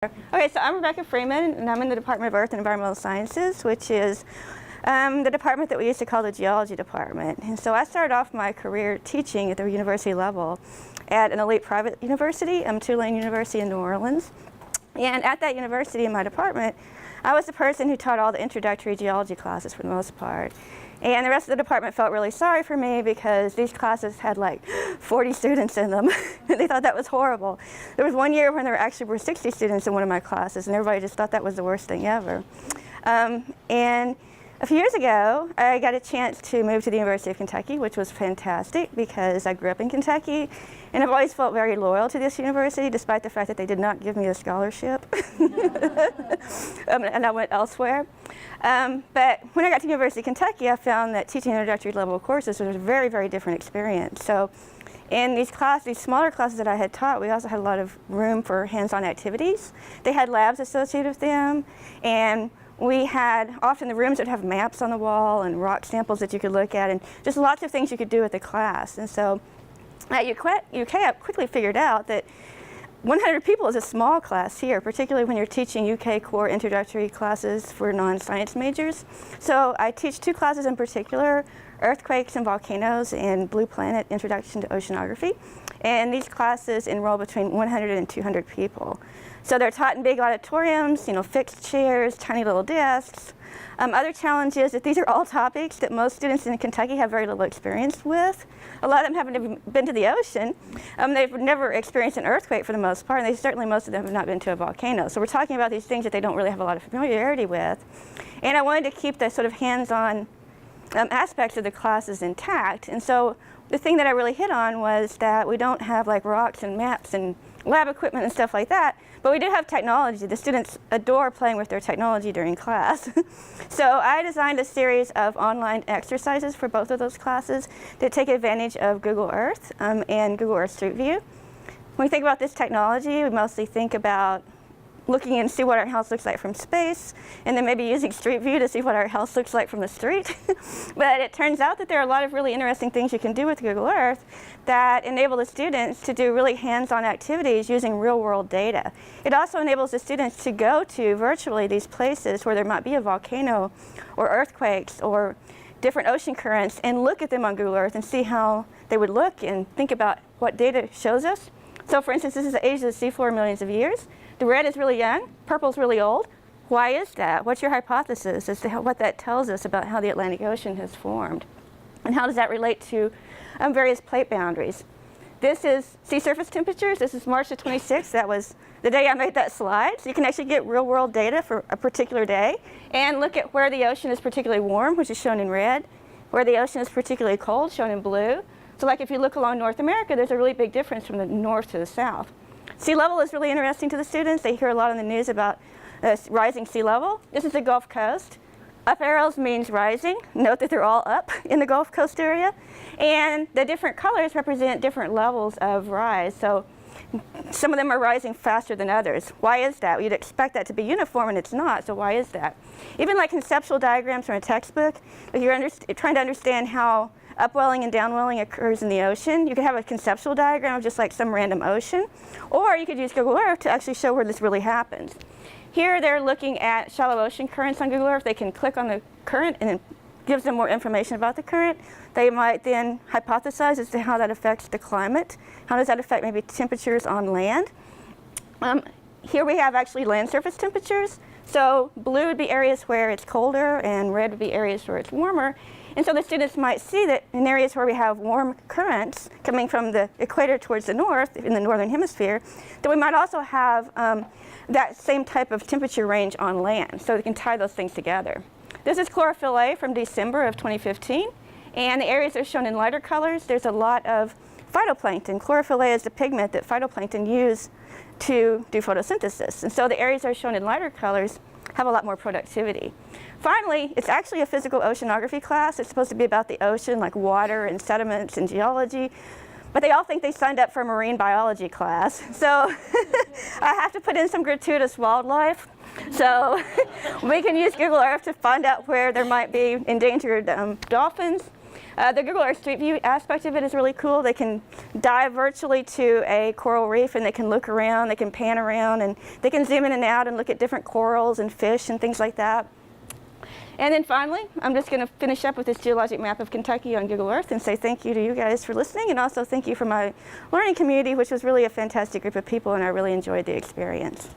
Okay, so I'm Rebecca Freeman, and I'm in the Department of Earth and Environmental Sciences, which is the department that we used to call the geology department. And so I started off my career teaching at the university level at an elite private university, Tulane University in New Orleans. And at that university in my department, I was the person who taught all the introductory geology classes for the most part. And the rest of the department felt really sorry for me because these classes had like 40 students in them. They thought that was horrible. There was one year when there actually were 60 students in one of my classes, and everybody just thought that was the worst thing ever. And a few years ago, I got a chance to move to the University of Kentucky, which was fantastic because I grew up in Kentucky, and I've always felt very loyal to this university, despite the fact that they did not give me a scholarship, and I went elsewhere. But when I got to the University of Kentucky, I found that teaching introductory level courses was a very, very different experience. So in these smaller classes that I had taught, we also had a lot of room for hands-on activities. They had labs associated with them, and we had, often the rooms would have maps on the wall and rock samples that you could look at, and just lots of things you could do with the class. And so at UK, I quickly figured out that 100 people is a small class here, particularly when you're teaching UK core introductory classes for non-science majors. So I teach two classes in particular, earthquakes and volcanoes and Blue Planet Introduction to Oceanography. And these classes enroll between 100 and 200 people. So they're taught in big auditoriums, fixed chairs, tiny little desks. Other challenge is that these are all topics that most students in Kentucky have very little experience with. A lot of them haven't even been to the ocean. They've never experienced an earthquake for the most part, and most of them have not been to a volcano. So we're talking about these things that they don't really have a lot of familiarity with. And I wanted to keep the sort of hands-on aspects of the classes intact. And so the thing that I really hit on was that we don't have like rocks and maps and lab equipment and stuff like that, but we do have technology. The students adore playing with their technology during class. So I designed a series of online exercises for both of those classes that take advantage of Google Earth and Google Earth Street View. When we think about this technology, we mostly think about looking and see what our house looks like from space, and then maybe using Street View to see what our house looks like from the street. But it turns out that there are a lot of really interesting things you can do with Google Earth that enable the students to do really hands-on activities using real-world data. It also enables the students to go to virtually these places where there might be a volcano or earthquakes or different ocean currents and look at them on Google Earth and see how they would look and think about what data shows us. So for instance, this is the age of the seafloor millions of years. The red is really young, purple is really old. Why is that? What's your hypothesis as to what that tells us about how the Atlantic Ocean has formed? And how does that relate to various plate boundaries? This is sea surface temperatures. This is March the 26th. That was the day I made that slide. So you can actually get real world data for a particular day and look at where the ocean is particularly warm, which is shown in red, where the ocean is particularly cold, shown in blue. So like if you look along North America, there's a really big difference from the north to the south. Sea level is really interesting to the students. They hear a lot on the news about rising sea level. This is the Gulf Coast. Up arrows means rising. Note that they're all up in the Gulf Coast area. And the different colors represent different levels of rise. So some of them are rising faster than others. Why is that? Well, you'd expect that to be uniform, and it's not, so why is that? Even like conceptual diagrams from a textbook, if you're trying to understand how upwelling and downwelling occurs in the ocean, you could have a conceptual diagram of just like some random ocean, or you could use Google Earth to actually show where this really happens. Here they're looking at shallow ocean currents on Google Earth. They can click on the current and it gives them more information about the current. They might then hypothesize as to how that affects the climate. How does that affect maybe temperatures on land? Here we have actually land surface temperatures. So blue would be areas where it's colder and red would be areas where it's warmer. And so the students might see that in areas where we have warm currents coming from the equator towards the north, in the northern hemisphere, that we might also have that same type of temperature range on land. So we can tie those things together. This is chlorophyll A from December of 2015. And the areas are shown in lighter colors. There's a lot of phytoplankton. Chlorophyll A is the pigment that phytoplankton use to do photosynthesis. And so the areas that are shown in lighter colors have a lot more productivity. Finally, it's actually a physical oceanography class. It's supposed to be about the ocean, like water and sediments and geology. But they all think they signed up for a marine biology class. So I have to put in some gratuitous wildlife. So we can use Google Earth to find out where there might be endangered dolphins The Google Earth Street View aspect of it is really cool. They can dive virtually to a coral reef and they can look around, they can pan around, and they can zoom in and out and look at different corals and fish and things like that. And then finally, I'm just going to finish up with this geologic map of Kentucky on Google Earth and say thank you to you guys for listening, and also thank you for my learning community, which was really a fantastic group of people, and I really enjoyed the experience.